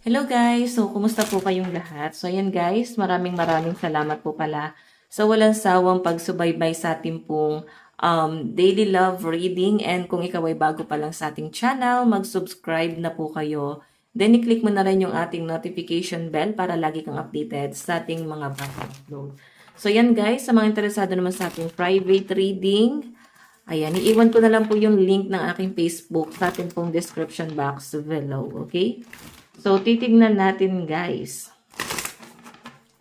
Hello guys! So, kumusta po kayong lahat? So, ayan guys, maraming salamat po pala sa walang sawang pagsubaybay sa ating pong daily love reading. And kung ikaw ay bago pa lang sa ating channel, mag-subscribe na po kayo. Then, i-click mo na rin yung ating notification bell para lagi kang updated sa ating mga bagong upload. So, ayan guys, sa mga interesado naman sa ating private reading, ayan, iiwan ko na lang po yung link ng aking Facebook sa ating pong description box below, okay? So, titignan natin, guys.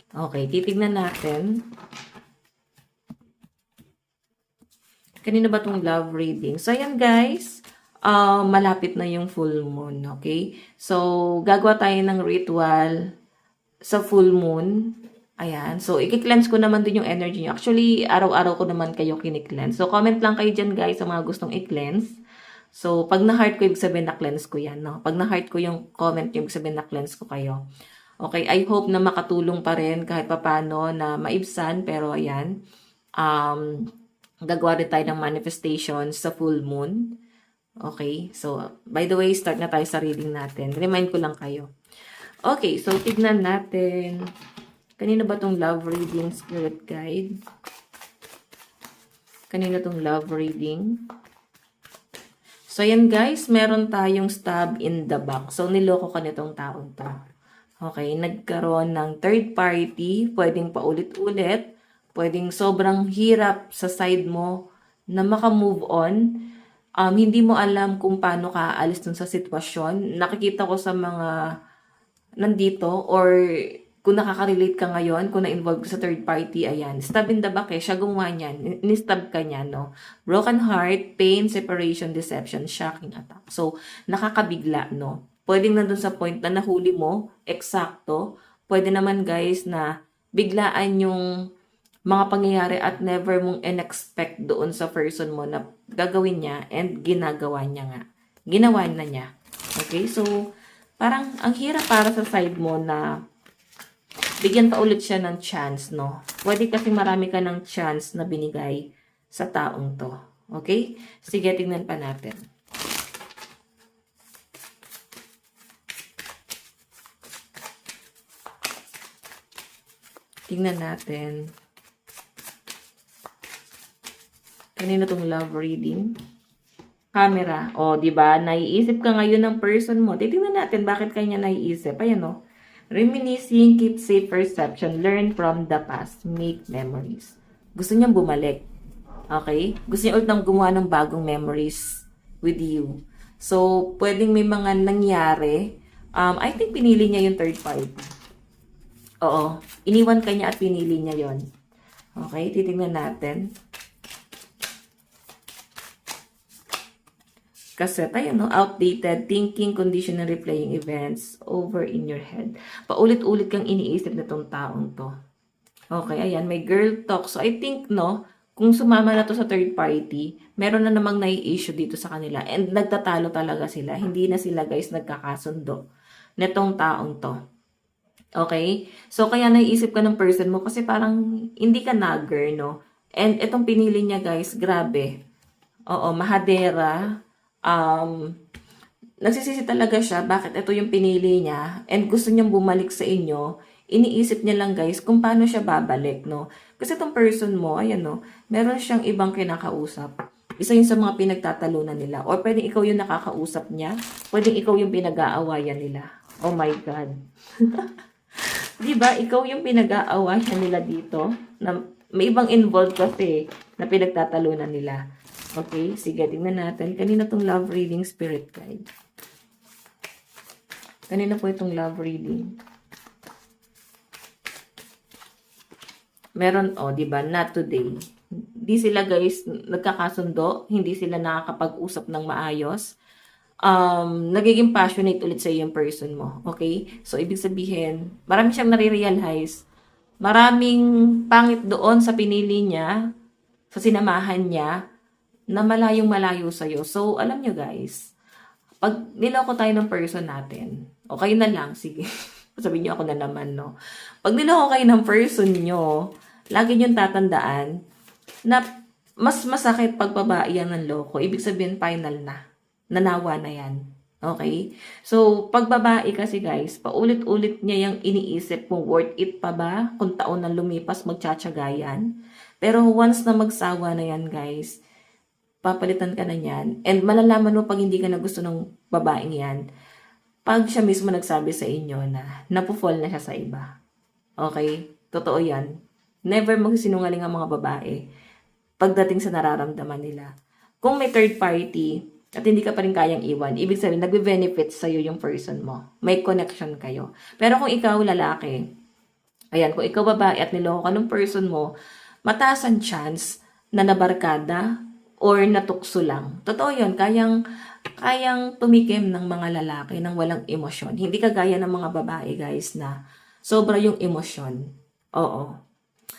Okay, titignan natin. Kanina ba itong love reading? So, ayan, guys. Malapit na yung full moon, okay? So, gagawa tayo ng ritual sa full moon. Ayan. So, i-cleanse ko naman din yung energy nyo. Actually, araw-araw ko naman kayo kini-cleanse. So, comment lang kayo dyan, guys, sa mga gustong i-cleanse. So, pag na-heart ko, ibig sabihin na-cleanse ko yan, no? Pag na-heart ko yung comment, ibig sabihin na-cleanse ko kayo. Okay, I hope na makatulong pa rin kahit papano na maibsan, pero ayan, gagawa rin tayo ng manifestation sa full moon. Okay, so, by the way, start na tayo sa reading natin. Remind ko lang kayo. Okay, so, tignan natin. Kanina ba tong love reading, spirit guide? Kanina tong love reading? So, yan guys, meron tayong stab in the back. So, niloko ka nitong taong to. Okay, nagkaroon ng third party, pwedeng paulit-ulit, pwedeng sobrang hirap sa side mo na makamove on. Hindi mo alam kung paano ka aalis dun sa sitwasyon. Nakikita ko sa mga nandito or kung nakaka-relate ka ngayon, kung na-involve ka sa third party, ayan, stab in the back siya gumawa niyan, ni-stab ka niya, no? Broken heart, pain, separation, deception, shocking attack. So, nakakabigla, no? Pwedeng nandun sa point na nahuli mo, eksakto. Pwede naman, guys, na biglaan yung mga pangyayari at never mong in-expect doon sa person mo na gagawin niya and ginagawa niya nga. Ginawa na niya. Okay? So, parang ang hirap para sa side mo na bigyan pa ulit siya ng chance, no? Pwede kasi marami ka ng chance na binigay sa taong to. Okay? Sige, tingnan pa natin. Tingnan natin. Kanina tong love reading. Camera. O, di ba? Naiisip ka ngayon ng person mo. Titingnan natin bakit kanya naiisip. Ayan, no? Reminiscing, keep safe perception, learn from the past, make memories. Gusto niyang bumalik. Okay? Gusto niya ulit nang gumawa ng bagong memories with you. So, pwedeng may mga nangyari. I think pinili niya yung third party. Oo. Iniwan ka niya at pinili niya yon. Okay? Titingnan natin. Kasi tayo, no? Outdated thinking, conditional replaying events over in your head. Paulit-ulit kang iniisip na tong taong to. Okay, ayan, may girl talk. So, I think, no, kung sumama na to sa third party, meron na namang nai-issue dito sa kanila. And nagtatalo talaga sila. Hindi na sila, guys, nagkakasundo netong taong to. Okay? So, kaya naiisip ka ng person mo kasi parang hindi ka nagger, no? And itong pinili niya, guys, grabe. Oo, mahadera. Nagsisisi talaga siya bakit ito yung pinili niya and gusto niyang bumalik sa inyo. Iniisip niya lang guys kung paano siya babalik, no? Kasi itong person mo, ayan, no, meron siyang ibang kinakausap. Isa yun sa mga pinagtatalunan nila. Or pwedeng ikaw yung nakakausap niya. Pwedeng ikaw yung pinag-aawayan nila. Oh my God. Diba? Ikaw yung pinag-aawayan nila dito. Na may ibang involved kasi na pinagtatalunan nila. Okay, sige, tingnan natin. Kanina tong love reading, spirit guide. Kanina po itong love reading. Meron, diba, not today. Hindi sila, guys, nagkakasundo. Hindi sila nakakapag-usap ng maayos. Nagiging passionate ulit sa yung person mo. Okay? So, ibig sabihin, marami siyang nare-realize. Maraming pangit doon sa pinili niya, sa sinamahan niya, na malayong-malayo sa'yo. So, alam nyo guys, pag niloko tayo ng person natin, o kayo na lang, sige, sabihin nyo ako na naman, no? Pag niloko kayo ng person nyo, lagi nyo tatandaan na mas masakit pag babae yan ng loko. Ibig sabihin, final na. Nanawa na yan. Okay? So, pag babae kasi guys, paulit-ulit niya yung iniisip kung worth it pa ba, kung taon na lumipas, magtsatsaga yan. Pero once na magsawa na yan guys, papalitan ka na yan. And malalaman mo pag hindi ka na gusto ng babaeng yan, pag siya mismo nagsabi sa inyo na napufall na siya sa iba. Okay? Totoo yan. Never magsisinungaling ang mga babae pagdating sa nararamdaman nila. Kung may third party at hindi ka pa rin kayang iwan, ibig sabihin, nagbe-benefit sa'yo yung person mo. May connection kayo. Pero kung ikaw lalaki, ayan, kung ikaw babae at niloko ka ng person mo, mataas ang chance na nabarkada or natukso lang. Totoo yun, kayang tumikim ng mga lalaki ng walang emosyon. Hindi kagaya ng mga babae, guys, na sobra yung emosyon. Oo.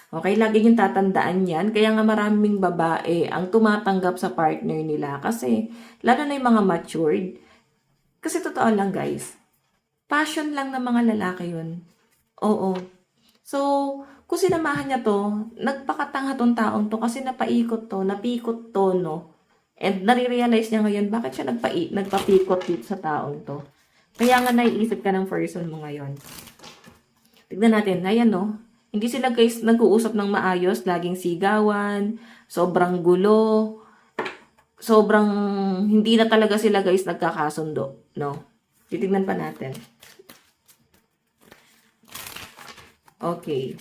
Okay, lagi yung tatandaan yan. Kaya nga maraming babae ang tumatanggap sa partner nila. Kasi, lalo na yung mga matured. Kasi totoo lang, guys. Passion lang ng mga lalaki yun. Oo. So, kung sinamahan niya to, nagpakatanga tong taong to kasi napikot to, no? And nare-realize niya ngayon, bakit siya nagpapikot dito sa taong to? Kaya nga naiisip ka ng person mo ngayon. Tignan natin, ayan no? Hindi sila guys nag-uusap ng maayos, laging sigawan, sobrang gulo, sobrang hindi na talaga sila guys nagkakasundo, no? Titignan pa natin. Okay.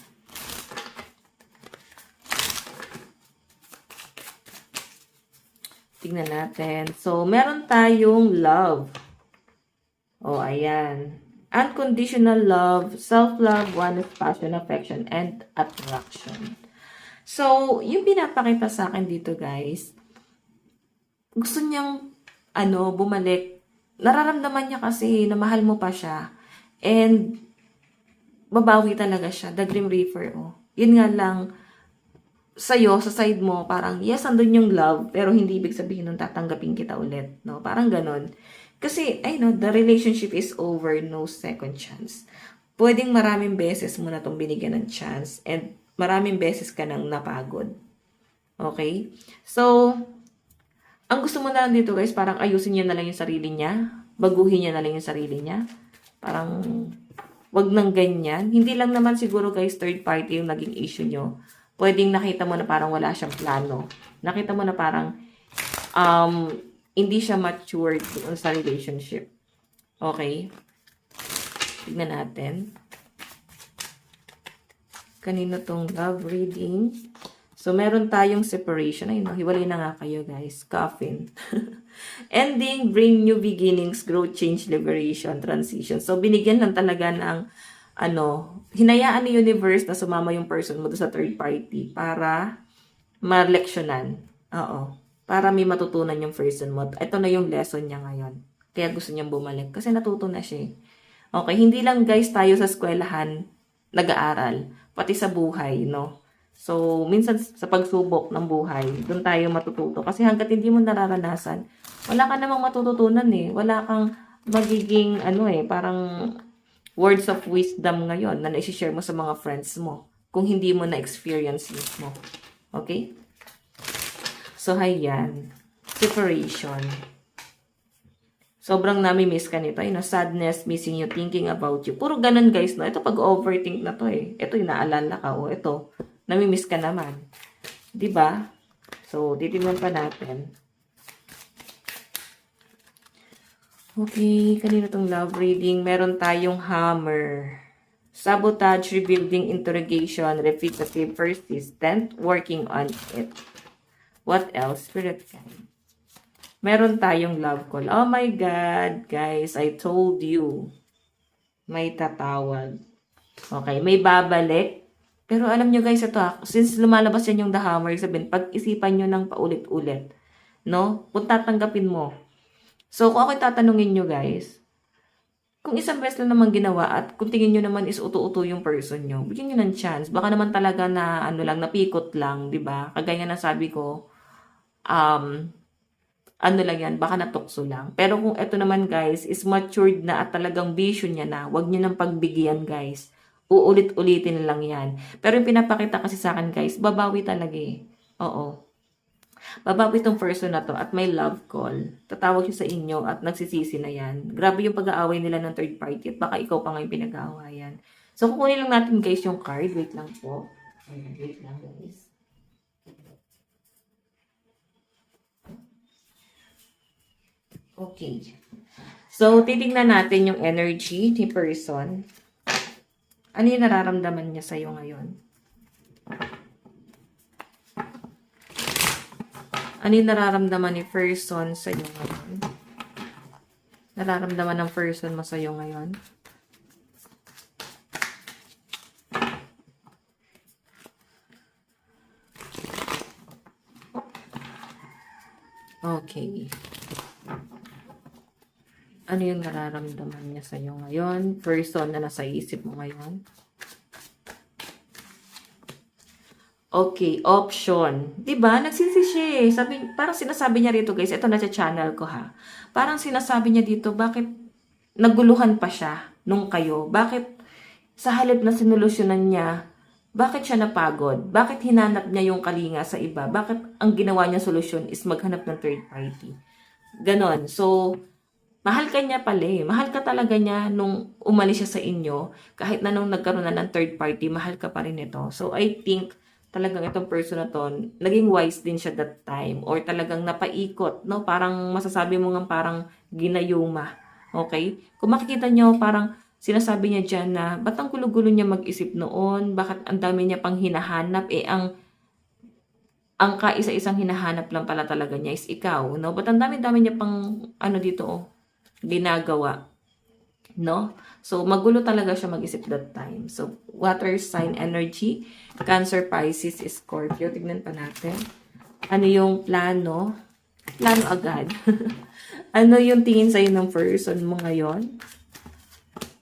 Tignan natin. So, meron tayong love. Oh, ayan. Unconditional love, self-love, honest passion, affection, and attraction. So, yung pinapakita sa akin dito, guys, gusto niyang, bumalik. Nararamdaman niya kasi na mahal mo pa siya. And, babawi talaga siya. The Grim Reaper, oh. Yun nga lang, sa'yo, sa side mo, parang, yes, andun yung love, pero hindi ibig sabihin nung tatanggapin kita ulit, no? Parang ganon. Kasi, the relationship is over, no second chance. Pwedeng maraming beses mo na itong binigyan ng chance and maraming beses ka nang napagod. Okay? So, ang gusto mo na lang dito guys, parang ayusin niya na lang yung sarili niya, baguhin niya na lang yung sarili niya. Parang, wag nang ganyan. Hindi lang naman siguro guys, third party yung naging issue nyo. Pwedeng nakita mo na parang wala siyang plano. Nakita mo na parang, hindi siya matured sa relationship. Okay? Tignan natin. Kanino tong love reading? So, meron tayong separation. Ayun, hiwalay na nga kayo, guys. Coffin. Ending, bring new beginnings, growth, change, liberation, transition. So, binigyan lang talaga ng, hinayaan ni universe na sumama yung person mo sa third party para ma-leksyonan. Oo. Para may matutunan yung person mo. Ito na yung lesson niya ngayon. Kaya gusto niyang bumalik. Kasi natuto na siya. Okay, hindi lang guys tayo sa eskwelahan nag-aaral. Pati sa buhay, no? So, minsan sa pagsubok ng buhay, doon tayo matututo. Kasi hanggat hindi mo nararanasan, wala ka namang matututunan eh. Wala kang magiging, parang words of wisdom ngayon na na-share mo sa mga friends mo. Kung hindi mo na-experience mismo. Okay? So, ayan. Separation. Sobrang nami-miss ka nito. Sadness, missing you, thinking about you. Puro ganun guys, no? Ito pag-overthink na to eh. Ito yung naalala ka. O, ito. Nami-miss ka naman. Diba? So, titignan pa natin. Okay, kanina tong love reading. Meron tayong hammer. Sabotage, rebuilding, interrogation, repetitive, persistent, working on it. What else? Spirit guide. Meron tayong love call. Oh my God, guys, I told you. May tatawag. Okay, may babalik. Pero alam nyo guys, ito since lumalabas yan yung the hammer, sabihin, pag-isipan nyo ng paulit-ulit. No? Kung tatanggapin mo. So, kung ako'y tatanungin nyo guys, kung isang beses lang naman ginawa at kung tingin nyo naman is uto-uto yung person nyo, bigyan nyo ng chance. Baka naman talaga na, napikot lang, di ba? Kagaya na sabi ko, lang yan, baka natukso lang. Pero kung ito naman guys, is matured na at talagang vision niya na, wag nyo nang pagbigyan guys. Uulit-ulitin lang yan. Pero yung pinapakita kasi sa akin guys, babawi talaga eh. Oo. Babawi itong person na to at may love call. Tatawag siya sa inyo at nagsisisi na yan. Grabe yung pag-aaway nila ng third party at baka ikaw pa nga yung pinag-aawayan. So, kukunin lang natin guys yung card. Wait lang po. Wait lang guys. Okay. So, titignan natin yung energy ni person. Ano yung nararamdaman niya sa'yo ngayon? Ano yung nararamdaman ni person sa'yo ngayon? Nararamdaman ng person mo sa'yo ngayon? Okay. Ano yung nararamdaman niya sa'yo ngayon? Person na nasa isip mo ngayon? Okay, option. 'Di ba? Nagsisi siya eh. Parang sinasabi niya rito, guys. Ito na sa channel ko ha. Parang sinasabi niya dito, bakit naguluhan pa siya nung kayo? Bakit sa halip na sinolusyonan niya, bakit siya napagod? Bakit hinanap niya yung kalinga sa iba? Bakit ang ginawa niya solusyon is maghanap ng third party? Ganon. So, mahal ka niya pala eh. Mahal ka talaga niya nung umalis siya sa inyo. Kahit na nung nagkaroon na ng third party, mahal ka pa rin ito. So, I think talagang itong person na to, naging wise din siya that time. Or talagang napaikot, no? Parang masasabi mo nga parang ginayuma. Okay? Kung makikita nyo, parang sinasabi niya dyan na, ba't ang gulo-gulo niya mag-isip noon? Bakit ang dami niya pang hinahanap? Eh, ang kaisa-isang hinahanap lang pala talaga niya is ikaw, no? Ba't ang dami-dami niya pang, ano dito, oh, ginagawa, no? So, magulo talaga siya mag-isip that time. So, water sign energy, Cancer, Pisces, Scorpio. Tignan pa natin. Ano yung plano? Plano agad. Ano yung tingin sa'yo ng person mo ngayon?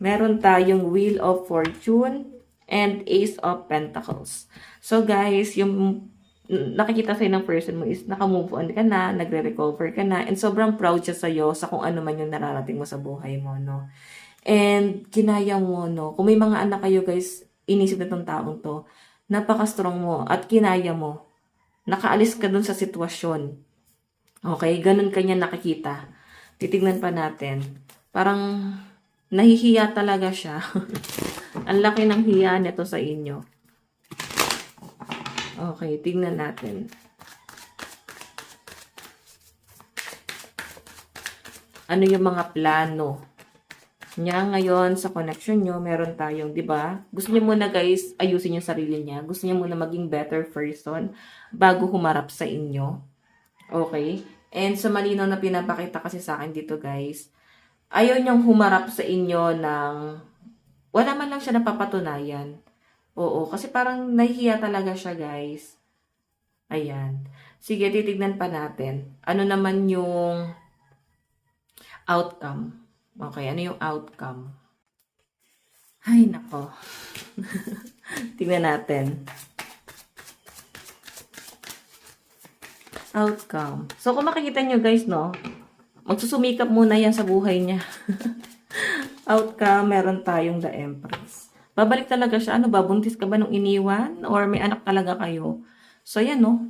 Meron tayong Wheel of Fortune and Ace of Pentacles. So, guys, yung nakikita sa'yo ng person mo is naka-move on ka na, nagre-recover ka na, and sobrang proud siya sa'yo sa kung ano man yung nararating mo sa buhay mo, no? And kinaya mo, no? Kung may mga anak kayo, guys, inisip na tong taong to, napaka-strong mo at kinaya mo. Nakaalis ka dun sa sitwasyon. Okay? Ganun kanya nakikita. Titignan pa natin. Parang nahihiya talaga siya. Ang laki ng hiya nito sa inyo. Okay, tingnan natin. Ano yung mga plano niya ngayon sa connection nyo? Meron tayong, di ba? Gusto niya muna guys, ayusin yung sarili niya. Gusto niya muna maging better person bago humarap sa inyo. Okay? And sa malinaw na pinapakita kasi sa akin dito guys, ayaw niyang humarap sa inyo ng wala man lang siya napapatunayan. Oo, kasi parang nahihiya talaga siya, guys. Ayan. Sige, titignan pa natin. Ano naman yung outcome? Okay, ano yung outcome? Ay, nako. Tignan natin. Outcome. So, kung makikita nyo, guys, no? Magsusumikap muna yan sa buhay niya. Outcome, meron tayong The Empress. Babalik talaga siya. Ano ba? Buntis ka ba nung iniwan? Or may anak talaga kayo? So, yan, no?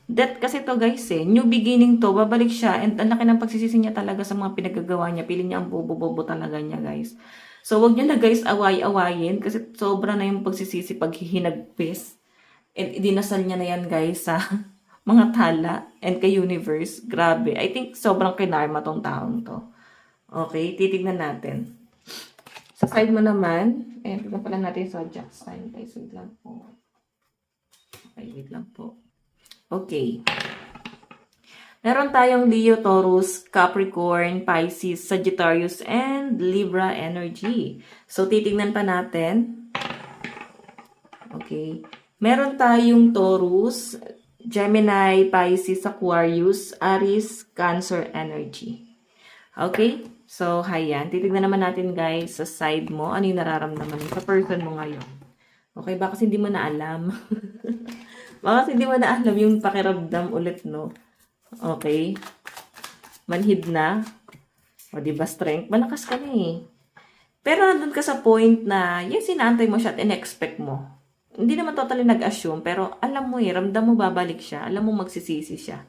That kasi to guys eh. New beginning to. Babalik siya. And ang laki ng pagsisisi niya talaga sa mga pinagagawa niya. Piling niya ang bobo-bobo talaga niya, guys. So, wag niyo na guys away-awayin. Kasi sobra na yung pagsisisi pag hinagpis. And dinasal niya na yan, guys, sa mga tala. And kay universe. Grabe. I think sobrang kinarma tong taong to. Okay? Titignan natin. Sa side mo naman, tignan pala natin sa zodiac sign. Guys, wait lang po. Okay, wait lang po. Okay. Meron tayong Leo, Taurus, Capricorn, Pisces, Sagittarius, and Libra energy. So, titignan pa natin. Okay. Meron tayong Taurus, Gemini, Pisces, Aquarius, Aries, Cancer energy. Okay? So, hayan. Titignan naman natin guys sa side mo. Ano yung nararamdaman sa person mo ngayon? Okay, baka hindi mo na alam. Baka hindi mo na alam yung pakiramdam ulit, no? Okay. Manhid na. O, diba strength? Malakas ka na eh. Pero nandun ka sa point na yung sinaantay mo siya at in-expect mo. Hindi naman totally nag-assume, pero alam mo eh, ramdam mo babalik siya. Alam mo magsisisi siya.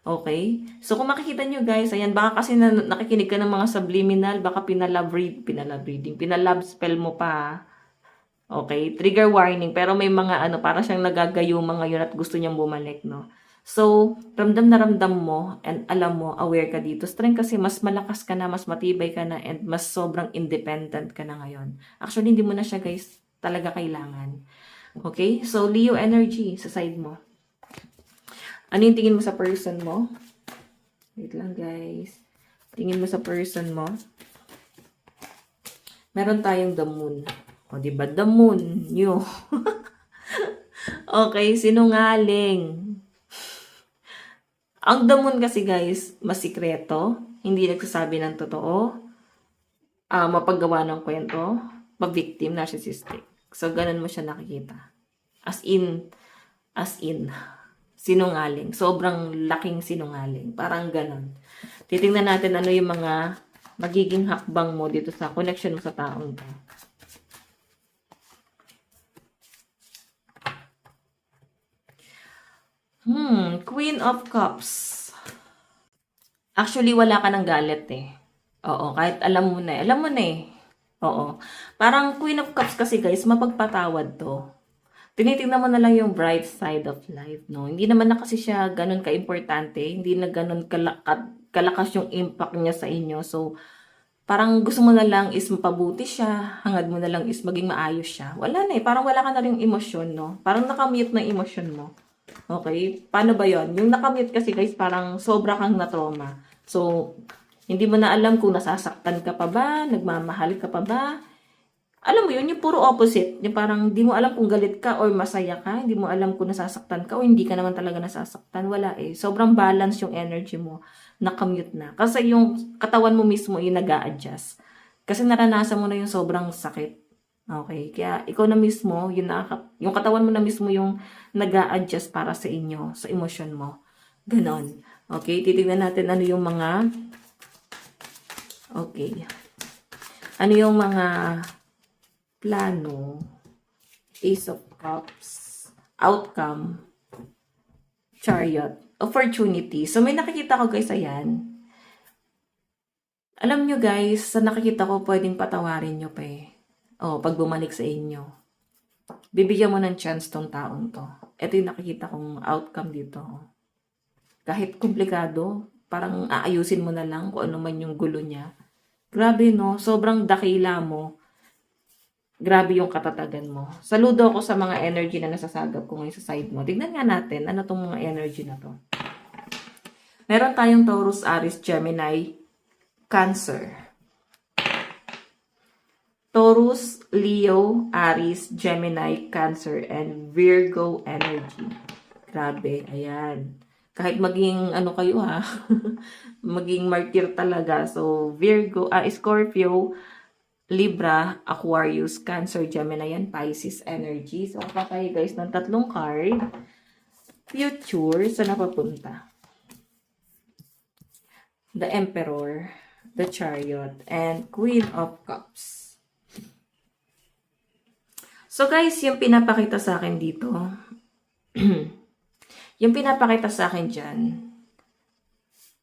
Okay? So, kung makikita nyo guys, ayan, baka kasi nakikinig ka ng mga subliminal, baka pinalove spell mo pa. Okay? Trigger warning. Pero may mga ano, para siyang nagagayuma ngayon at gusto niyang bumalik, no? So, ramdam na ramdam mo and alam mo, aware ka dito. Strength kasi mas malakas ka na, mas matibay ka na, and mas sobrang independent ka na ngayon. Actually, hindi mo na siya guys talaga kailangan. Okay? So, Leo energy sa side mo. Ano yung tingin mo sa person mo? Wait lang guys. Tingin mo sa person mo. Meron tayong the moon. O, diba? The moon. Nyo. Okay, sinungaling. Ang the moon kasi guys, masikreto. Hindi nagsasabi ng totoo. Mapaggawa ng kwento. Pa-victim, narcissistic. So, ganun mo siya nakikita. As in, sinungaling. Sobrang laking sinungaling. Parang ganun. Titingnan natin ano yung mga magiging hakbang mo dito sa connection mo sa taong to. Queen of Cups. Actually, wala ka ng galit eh. Oo, kahit alam mo na eh. Alam mo na eh. Oo. Parang Queen of Cups kasi guys, mapagpatawad to. Tinitingnan mo na lang yung bright side of life, no? Hindi naman na kasi siya ganun ka-importante. Hindi na ganun kalakas yung impact niya sa inyo. So, parang gusto mo na lang is mapabuti siya. Hangad mo na lang is maging maayos siya. Wala na eh. Parang wala ka na rin emosyon, no? Parang nakamute na emosyon mo. Okay? Paano ba yon? Yung nakamute kasi guys, parang sobra kang na-trauma. So, hindi mo na alam kung nasasaktan ka pa ba, nagmamahal ka pa ba. Alam mo yun, yung puro opposite. Yung parang di mo alam kung galit ka or masaya ka. Hindi mo alam kung nasasaktan ka o hindi ka naman talaga nasasaktan. Wala eh. Sobrang balance yung energy mo. Nakamute na. Kasi yung katawan mo mismo yung nag-a-adjust. Kasi naranasan mo na yung sobrang sakit. Okay? Kaya ikaw na mismo, yung katawan mo na mismo yung nag-a-adjust para sa inyo, sa emosyon mo. Ganon. Okay? Titignan natin ano yung mga... Okay. Ano yung mga plano, Ace of Cups, outcome, Chariot, opportunity. So, may nakikita ko guys, ayan. Alam nyo guys, sa nakikita ko, pwedeng patawarin nyo pa eh. O, pag bumalik sa inyo. Bibigyan mo ng chance tong taong to. Ito yung nakikita kong outcome dito. Kahit komplikado, parang aayusin mo na lang kung ano man yung gulo niya. Grabe no, sobrang dakila mo. Grabe yung katatagan mo. Saludo ako sa mga energy na nasasagap ko ngayon sa side mo. Tignan nga natin, ano tong mga energy na to. Meron tayong Taurus, Aries, Gemini, Cancer. Taurus, Leo, Aries, Gemini, Cancer, and Virgo energy. Grabe, ayan. Kahit maging ano kayo ha, maging martyr talaga. So, Virgo, Scorpio, Libra, Aquarius, Cancer, Gemini, and Pisces energy. So, papay guys ng tatlong card. Future, saan napapunta? The Emperor, the Chariot, and Queen of Cups. So guys, yung pinapakita sa akin dito, yung pinapakita sa akin dyan,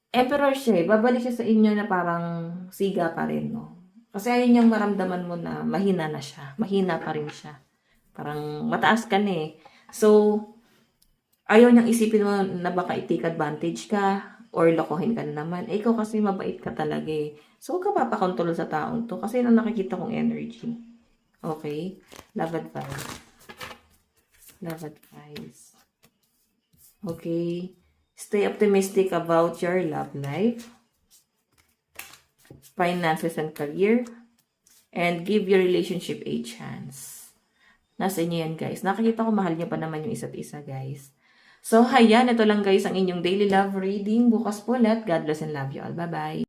Emperor siya eh, babalik siya sa inyo na parang siga pa rin, no? Kasi ayun yung maramdaman mo na mahina na siya, mahina pa rin siya. Parang mataas ka na eh. So, ayaw niyang isipin mo na baka i-take advantage ka or lokohin ka na naman. Eh, ikaw kasi mabait ka talaga eh. So, huwag ka papakontrol sa taong to kasi yun ang nakikita kong energy. Okay? Love advice. Love advice. Okay? Stay optimistic about your love life, finances and career, and give your relationship a chance. Nasa inyo yan, guys. Nakikita ko mahal niyo pa naman yung isa't isa, guys. So, hayan. Ito lang, guys, ang inyong daily love reading. Bukas po ulit. God bless and love you all. Bye-bye.